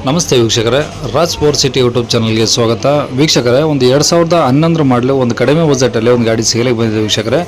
ನಮಸ್ತೆ ವೀಕ್ಷಕರೇ, Raj sport city YouTube ಚಾನಲ್ಗೆ ಸ್ವಾಗತ. ವೀಕ್ಷಕರೇ, ಒಂದು 2011 ಮಾಡಲು ಒಂದು ಕಡಿಮೆ ಬಜೆಟಲ್ಲಿ ಒಂದು ಗಾಡಿ ಸೇಲಿಗೆ ಬಂದಿದೆ ವೀಕ್ಷಕರೇ.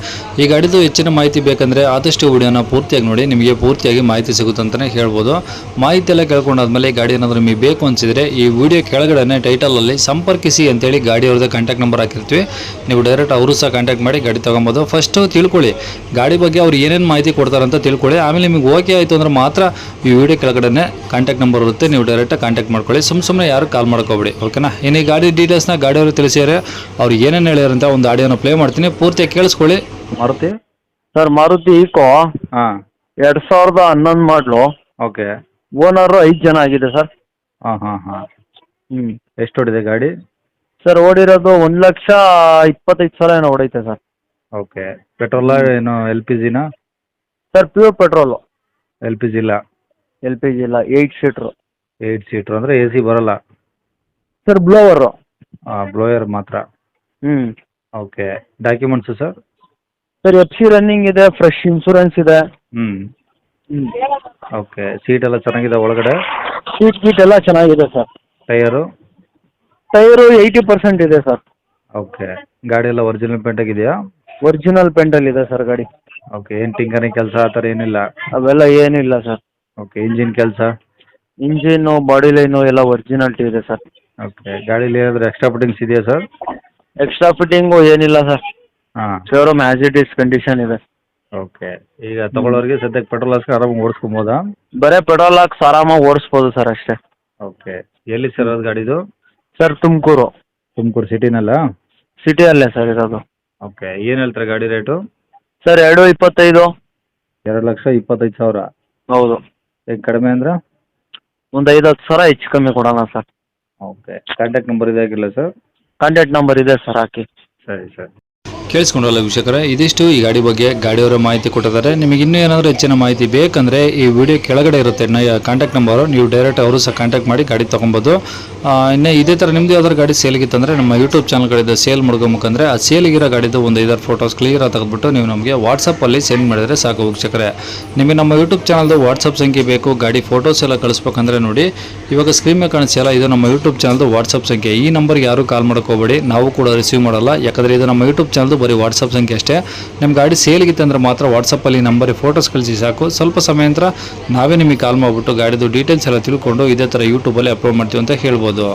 ಈ ಗಾಡಿದು ಹೆಚ್ಚಿನ ಮಾಹಿತಿ ಬೇಕಂದರೆ ಆದಷ್ಟು ವಿಡಿಯೋನ ಪೂರ್ತಿಯಾಗಿ ನೋಡಿ, ನಿಮಗೆ ಪೂರ್ತಿಯಾಗಿ ಮಾಹಿತಿ ಸಿಗುತ್ತೆ ಅಂತಲೇ ಹೇಳ್ಬೋದು. ಮಾಹಿತಿ ಎಲ್ಲ ಕೇಳ್ಕೊಂಡಾದ್ಮೇಲೆ ಗಾಡಿ ಏನಾದರೂ ನಿಮಗೆ ಬೇಕು ಅನಿಸಿದರೆ ಈ ವಿಡಿಯೋ ಕೆಳಗಡೆ ಟೈಟಲಲ್ಲಿ ಸಂಪರ್ಕಿಸಿ ಅಂತೇಳಿ ಗಾಡಿಯವ್ರದ್ದು ಕಾಂಟ್ಯಾಕ್ಟ್ ನಂಬರ್ ಹಾಕಿರ್ತೀವಿ. ನೀವು ಡೈರೆಕ್ಟ್ ಅವರು ಸಹ ಕಾಂಟ್ಯಾಕ್ಟ್ ಮಾಡಿ ಗಾಡಿ ತೊಗೊಬೋದು. ಫಸ್ಟು ತಿಳ್ಕೊಳ್ಳಿ ಗಾಡಿ ಬಗ್ಗೆ ಅವ್ರು ಏನೇನು ಮಾಹಿತಿ ಕೊಡ್ತಾರಂತ ತಿಳ್ಕೊಳ್ಳಿ. ಆಮೇಲೆ ನಿಮಗೆ ಓಕೆ ಆಯಿತು ಅಂದ್ರೆ ಮಾತ್ರ ಈ ವಿಡಿಯೋ ಕೆಳಗಡೆ ಕಾಂಟ್ಯಾಕ್ಟ್ ನಂಬರ್ ಇರುತ್ತೆ, ನೀವು ಡೈರೆಕ್ಟ್ ಕಾಂಟ್ಯಾಕ್ಟ್ ಮಾಡ್ಕೊಳ್ಳಿ. ಸುಮ್ಮನೆ ಯಾರು ಕಾಲ್ ಮಾಡ್ಕೋಬೇಡಿ, ಓಕೆನಾ. ಇನ್ನು ಈ ಗಾಡಿ ಡೀಟೇಲ್ಸ್ನ ಗಾಡಿಯವರು ತಿಳಿಸಿದರೆ ಅವ್ರು ಏನೇನು ಹೇಳ್ಯಾರಂತ ಒಂದು ಆಡಿಯೋನ ಪ್ಲೇ ಮಾಡ್ತೀನಿ, ಪೂರ್ತಿಯಾಗಿ ಕೇಳಿಸ್ಕೊಳ್ಳಿ. ಮಾರುತಿ ಸರ್, ಮಾರುತಿ ಈಕೋ ಹಾಂ 2011 ಮಾಡಲು. ಓಕೆ. ಓನರು 5 ಜನ ಆಗಿದೆ ಸರ್. ಹಾಂ. ಎಷ್ಟು ಹೊಡಿದೆ ಗಾಡಿ? ಸರ್ ಓಡಿರೋದು 1,25,000 ಏನೋ ಹೊಡೈತೆ ಸರ್. ಓಕೆ. ಪೆಟ್ರೋಲ ಏನು ಎಲ್ ಪಿ ಜಿನಾ? Sir pure petrol. L P G ಇಲ್ಲ? ಎಲ್ ಪಿ ಜಿ ಇಲ್ಲ. 8 ಸೀಟ್ರು. 8 ಸೀಟ್ರು ಅಂದರೆ ಎ ಸಿ ಬರೋಲ್ಲ? Sir blower. ಬ್ಲೋಯರ್ ಮಾತ್ರ? Okay. Documents sir? Sir F C running ಇದೆ, ಫ್ರೆಶ್ ಇನ್ಶೂರೆನ್ಸ್ ಇದೆ. ಓಕೆ. ಸೀಟ್ ಎಲ್ಲ ಚೆನ್ನಾಗಿದೆ ಒಳಗಡೆ? ಸೀಟ್ ಗೀಟ್ ಎಲ್ಲ ಚೆನ್ನಾಗಿದೆ ಸರ್. ಟೈರು? ಟೈರು 80% ಇದೆ ಸರ್. ಓಕೆ. ಗಾಡಿ ಎಲ್ಲ ಒರಿಜಿನಲ್ ಪೇಂಟ್ ಆಗಿದೆಯಾ? ಒರಿಜಿನಲ್ ಪೆಂಟಲ್ಲಿ ಇದೆ ಸರ್ ಗಾಡಿ. ಓಕೆ. ಏನು ಟಿಂಕರಿಂಗ್ ಕೆಲಸ ಆ ಥರ ಏನಿಲ್ಲ? ಅವೆಲ್ಲ ಏನಿಲ್ಲ ಸರ್. ಓಕೆ. ಇಂಜಿನ್ ಕೆಲಸ? ಇಂಜಿನ್ನು, ಬಾಡಿ ಲೈನು ಎಲ್ಲ ಒರಿಜಿನಾಲಿಟಿ ಇದೆ ಸರ್. ಓಕೆ. ಗಾಡೀಲಿ ಏನಾದರೂ ಎಕ್ಸ್ಟ್ರಾ ಫಿಟ್ಟಿಂಗ್ಸ್ ಇದೆಯಾ ಸರ್? ಎಕ್ಸ್ಟ್ರಾ ಫಿಟ್ಟಿಂಗು ಏನಿಲ್ಲ ಸರ್. ಹಾಂ. Showroom as it is condition ಇದೆ. ಓಕೆ. ಈಗ ತಗೊಳ್ಳೋರಿಗೆ ಸದ್ಯಕ್ಕೆ ಪೆಟ್ರೋಲ್ ಹಾಕ್ಸಿ ಆರಾಮಾಗಿ ಓಡಿಸ್ಕೊಬೋದಾ? ಬರೇ ಪೆಟ್ರೋಲ್ ಹಾಕ್ಸ್ ಆರಾಮಾಗಿ ಓಡಿಸ್ಬೋದು ಸರ್ ಅಷ್ಟೇ. ಓಕೆ. ಎಲ್ಲಿ ಸರ್ ಅದು ಗಾಡಿದು? ಸರ್ ತುಮಕೂರು. ತುಮಕೂರು ಸಿಟಿನಲ್ಲ? ಸಿಟಿಯಲ್ಲೇ ಸರ್ ಇರೋದು. ಓಕೆ. ಏನು ಹೇಳ್ತಾರೆ ಗಾಡಿ ರೇಟು? ಸರ್ 2,25,000. 2,25,000? ಹೌದು. ಈಗ ಕಡಿಮೆ ಅಂದ್ರೆ? ಒಂದು 5-10 ಸಾವಿರ ಹೆಚ್ಚು ಕಮ್ಮಿ ಕೊಡೋಣ ಸರ್. ಓಕೆ. ಕಾಂಟ್ಯಾಕ್ಟ್ ನಂಬರ್ ಇದೆ ಆಗಿಲ್ಲ ಸರ್? ಕಾಂಟ್ಯಾಕ್ಟ್ ನಂಬರ್ ಇದೆ ಸರ್, ಹಾಕಿ. ಸರಿ ಸರ್. ಕೇಳಿಸ್ಕೊಂಡ್ರಲ್ಲ ವೀಕ್ಷಕರೇ, ಇದಿಷ್ಟು ಈ ಗಾಡಿ ಬಗ್ಗೆ ಗಾಡಿಯವರ ಮಾಹಿತಿ ಕೊಟ್ಟಿದ್ದಾರೆ. ನಿಮಗೆ ಇನ್ನೂ ಏನಾದರೂ ಹೆಚ್ಚಿನ ಮಾಹಿತಿ ಬೇಕಂದರೆ ಈ ವಿಡಿಯೋ ಕೆಳಗಡೆ ಇರುತ್ತೆ ಕಾಂಟ್ಯಾಕ್ಟ್ ನಂಬರು, ನೀವು ಡೈರೆಕ್ಟ್ ಅವರು ಸಹ ಕಾಂಟ್ಯಾಕ್ಟ್ ಮಾಡಿ ಗಾಡಿ ತೊಗೊಬೋದು. ಇನ್ನು ಇದೇ ಥರ ನಿಮ್ಮದು ಯಾವ್ದಾದ್ರು ಗಾಡಿ ಸೇಲಿಗಿತ್ತಂದರೆ ನಮ್ಮ ಯೂಟ್ಯೂಬ್ ಚಾನಲ್ಗಳಿಂದ ಸೇಲ್ ಮಾಡ್ಕೊಬೇಕಂದ್ರೆ ಆ ಸೇಲಿಗಿರೋ ಗಾಡಿದು ಒಂದು 5-6 ಫೋಟೋಸ್ ಕ್ಲಿಯರಾಗಿ ತೆಗೆದುಬಿಟ್ಟು ನೀವು ನಮಗೆ ವಾಟ್ಸಪ್ಪಲ್ಲಿ ಸೆಂಡ್ ಮಾಡಿದರೆ ಸಾಕು ವೀಕ್ಷಕರೇ. ನಿಮಗೆ ನಮ್ಮ ಯೂಟ್ಯೂಬ್ ಚಾನಲ್ದು ವಾಟ್ಸಪ್ ಸಂಖ್ಯೆ ಬೇಕು, ಗಾಡಿ ಫೋಟೋಸ್ ಎಲ್ಲ ಕಳಿಸ್ಬೇಕಂದ್ರೆ ನೋಡಿ ಇವಾಗ ಸ್ಕ್ರೀನ್ ಮೇಲೆ ಕಾಣಿಸ್ತಿಲ್ಲ, ಇದು ನಮ್ಮ ಯೂಟ್ಯೂಬ್ ಚಾನಲ್ದು ವಾಟ್ಸಪ್ ಸಂಖ್ಯೆ. ಈ ನಂಬರ್ಗೆ ಯಾರು ಕಾಲ್ ಮಾಡೋಕೋಬೇಡಿ, ನಾವು ಕೂಡ ರಿಸೀವ್ ಮಾಡಲ್ಲ, ಯಾಕಂದರೆ ಇದು ನಮ್ಮ ಯೂಟ್ಯೂಬ್ ಚಾನಲ್ದು ಬರೀ ವಾಟ್ಸಪ್ ಸಂಖ್ಯೆ ಅಷ್ಟೇ. ನಿಮ್ಮ ಗಾಡಿ ಸೇಲಿಗಿತ್ತು ಅಂದರೆ ಮಾತ್ರ ವಾಟ್ಸಪ್ಪಲ್ಲಿ ನಂಬರಿಗೆ ಫೋಟೋಸ್ ಕಳಿಸಿ ಸಾಕು. ಸ್ವಲ್ಪ ಸಮಯ ನಂತರ ನಾವೇ ನಿಮಗೆ ಕಾಲ್ ಮಾಡಿಬಿಟ್ಟು ಗಾಡಿದು ಡೀಟೇಲ್ಸ್ ಎಲ್ಲ ತಿಳ್ಕೊಂಡು ಇದೇ ಥರ ಯೂಟ್ಯೂಬಲ್ಲಿ ಅಪ್ಲೋಡ್ ಮಾಡ್ತೀವಿ ಅಂತ ಹೇಳ್ಬೋದು.